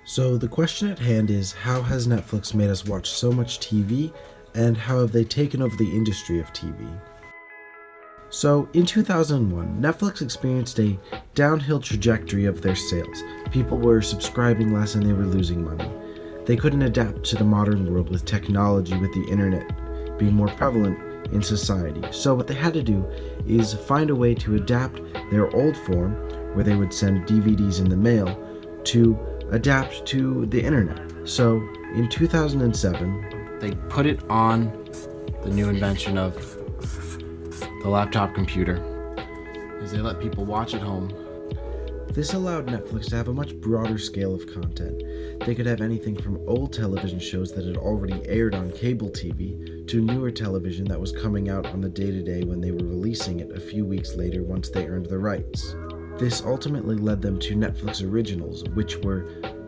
So the question at hand is, how has Netflix made us watch so much TV, and how have they taken over the industry of TV? So in 2001, Netflix experienced a downhill trajectory of their sales. People were subscribing less and they were losing money. They couldn't adapt to the modern world with technology, with the internet being more prevalent in society. So what they had to do is find a way to adapt their old form, where they would send DVDs in the mail, to adapt to the internet. So in 2007, they put it on the new invention of the laptop computer, is they let people watch at home. This allowed Netflix to have a much broader scale of content. They could have anything from old television shows that had already aired on cable TV to newer television that was coming out on the day-to-day when they were releasing it a few weeks later once they earned the rights. This ultimately led them to Netflix Originals, which were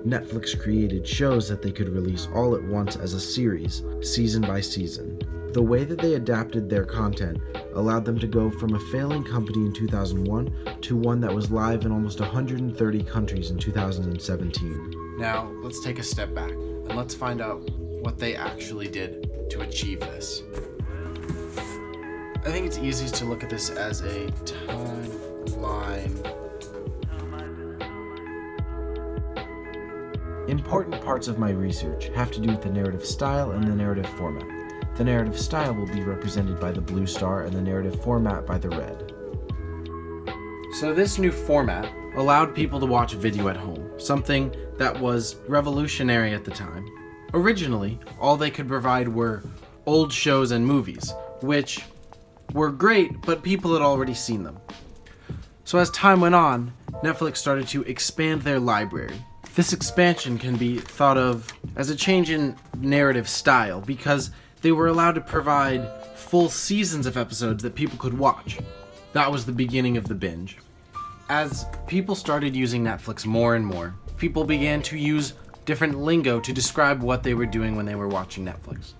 Netflix-created shows that they could release all at once as a series, season by season. The way that they adapted their content allowed them to go from a failing company in 2001 to one that was live in almost 130 countries in 2017. Now, let's take a step back and let's find out what they actually did to achieve this. I think it's easiest to look at this as a timeline. Important parts of my research have to do with the narrative style and the narrative format. The narrative style will be represented by the blue star and the narrative format by the red. So this new format allowed people to watch video at home, something that was revolutionary at the time. Originally, all they could provide were old shows and movies, which were great, but people had already seen them. So as time went on, Netflix started to expand their library. This expansion can be thought of as a change in narrative style because they were allowed to provide full seasons of episodes that people could watch. That was the beginning of the binge. As people started using Netflix more and more, people began to use different lingo to describe what they were doing when they were watching Netflix.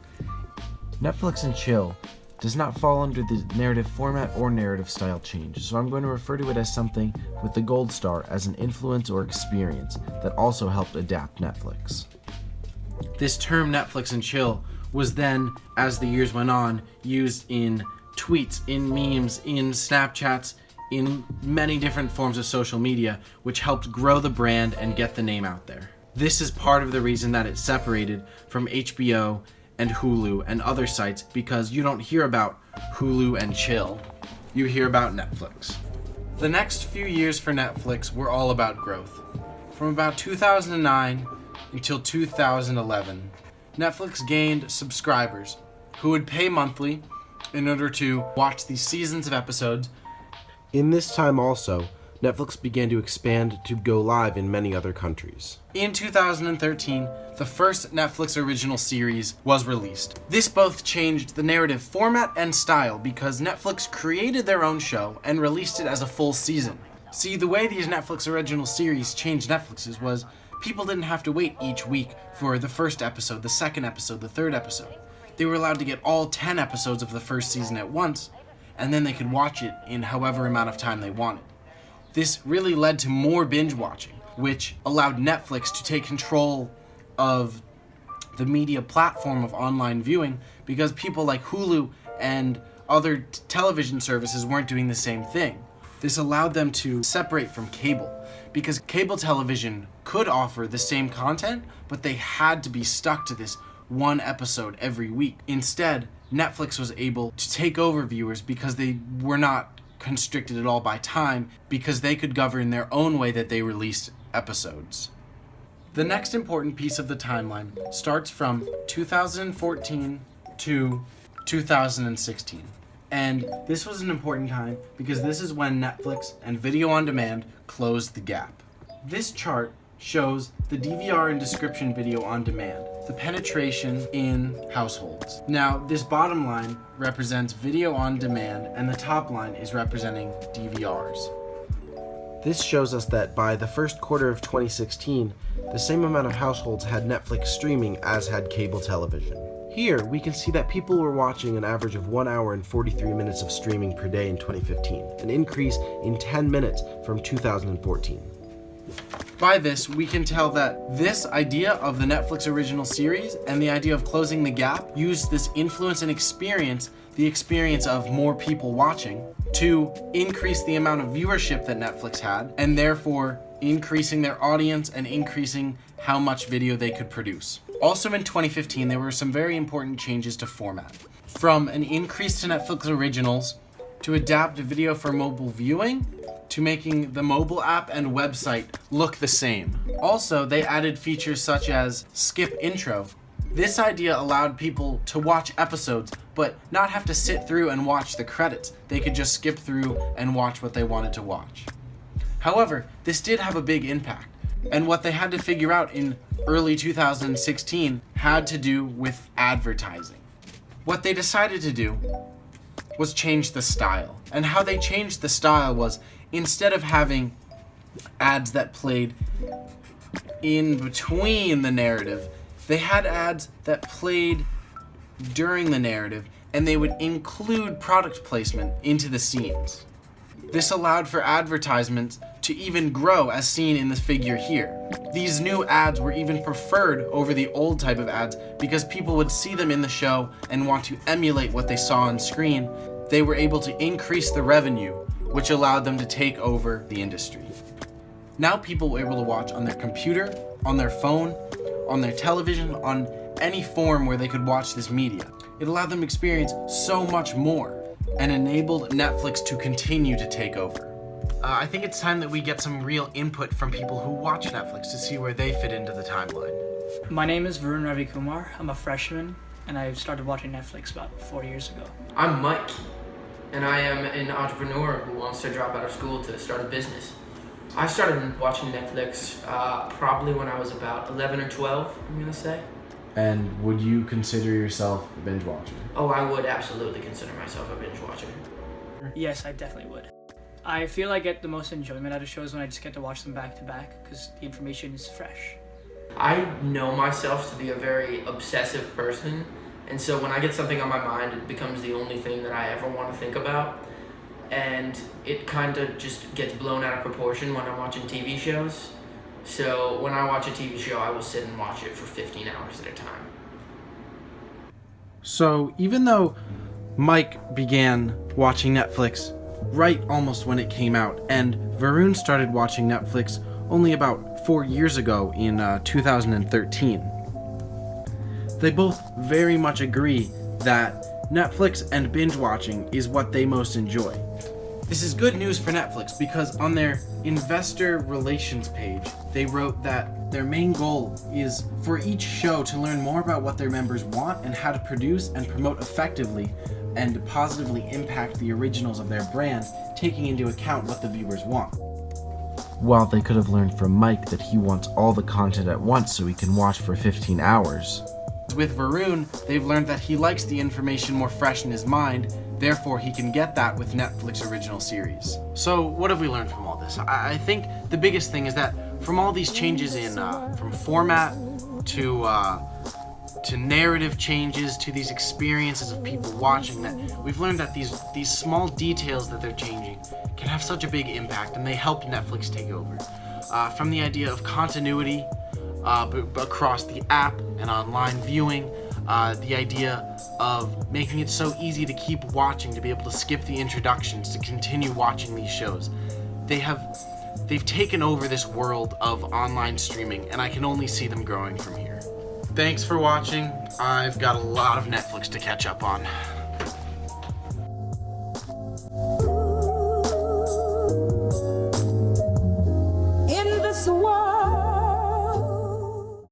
Netflix and chill does not fall under the narrative format or narrative style change, so I'm going to refer to it as something with the gold star as an influence or experience that also helped adapt Netflix. This term Netflix and chill was then, as the years went on, used in tweets, in memes, in Snapchats, in many different forms of social media, which helped grow the brand and get the name out there. This is part of the reason that it's separated from HBO and Hulu and other sites, because you don't hear about Hulu and chill, you hear about Netflix. The next few years for Netflix were all about growth. From about 2009 until 2011, Netflix gained subscribers who would pay monthly in order to watch these seasons of episodes. In this time also, Netflix began to expand to go live in many other countries. In 2013, the first Netflix original series was released. This both changed the narrative format and style because Netflix created their own show and released it as a full season. See, the way these Netflix original series changed Netflix's was people didn't have to wait each week for the first episode, the second episode, the third episode. They were allowed to get all 10 episodes of the first season at once, and then they could watch it in however amount of time they wanted. This really led to more binge watching, which allowed Netflix to take control of the media platform of online viewing because people like Hulu and other television services weren't doing the same thing. This allowed them to separate from cable because cable television could offer the same content, but they had to be stuck to this one episode every week. Instead, Netflix was able to take over viewers because they were not constricted at all by time, because they could govern their own way that they released episodes. The next important piece of the timeline starts from 2014 to 2016. And this was an important time because this is when Netflix and video on demand closed the gap. This chart shows the DVR and description video on demand, the penetration in households. Now, this bottom line represents video on demand and the top line is representing DVRs. This shows us that by the first quarter of 2016, the same amount of households had Netflix streaming as had cable television. Here, we can see that people were watching an average of 1 hour and 43 minutes of streaming per day in 2015, an increase in 10 minutes from 2014. By this, we can tell that this idea of the Netflix original series and the idea of closing the gap used this influence and experience, the experience of more people watching, to increase the amount of viewership that Netflix had, and therefore increasing their audience and increasing how much video they could produce. Also in 2015, there were some very important changes to format. From an increase to Netflix originals, to adapt video for mobile viewing, to making the mobile app and website look the same. Also, they added features such as skip intro. This idea allowed people to watch episodes, but not have to sit through and watch the credits. They could just skip through and watch what they wanted to watch. However, this did have a big impact, and what they had to figure out in early 2016 had to do with advertising. What they decided to do was change the style. And how they changed the style was, instead of having ads that played in between the narrative, they had ads that played during the narrative, and they would include product placement into the scenes. This allowed for advertisements to even grow, as seen in this figure here. These new ads were even preferred over the old type of ads because people would see them in the show and want to emulate what they saw on screen. They were able to increase the revenue, which allowed them to take over the industry. Now people were able to watch on their computer, on their phone, on their television, on any form where they could watch this media. It allowed them to experience so much more and enabled Netflix to continue to take over. I think it's time that we get some real input from people who watch Netflix to see where they fit into the timeline. My name is Varun Ravi Kumar. I'm a freshman, and I started watching Netflix about 4 years ago. I'm Mike, and I am an entrepreneur who wants to drop out of school to start a business. I started watching Netflix probably when I was about 11 or 12, I'm gonna say. And would you consider yourself a binge watcher? Oh, I would absolutely consider myself a binge watcher. Yes, I definitely would. I feel I get the most enjoyment out of shows when I just get to watch them back to back because the information is fresh. I know myself to be a very obsessive person, and so when I get something on my mind, it becomes the only thing that I ever want to think about, and it kind of just gets blown out of proportion when I'm watching TV shows. So when I watch a TV show, I will sit and watch it for 15 hours at a time. So even though Mike began watching Netflix right almost when it came out, and Varun started watching Netflix only about 4 years ago in 2013, they both very much agree that Netflix and binge watching is what they most enjoy. This is good news for Netflix because on their investor relations page, they wrote that their main goal is for each show to learn more about what their members want and how to produce and promote effectively and positively impact the originals of their brand, taking into account what the viewers want. While they could have learned from Mike that he wants all the content at once so he can watch for 15 hours. With Varun, they've learned that he likes the information more fresh in his mind, therefore he can get that with Netflix original series. So what have we learned from all this? I think the biggest thing is that from all these changes in from format to narrative changes to these experiences of people watching, that we've learned that these small details that they're changing can have such a big impact, and they help Netflix take over. From the idea of continuity across the app and online viewing, the idea of making it so easy to keep watching, to be able to skip the introductions, to continue watching these shows. They've taken over this world of online streaming, and I can only see them growing from here. Thanks for watching. I've got a lot of Netflix to catch up on.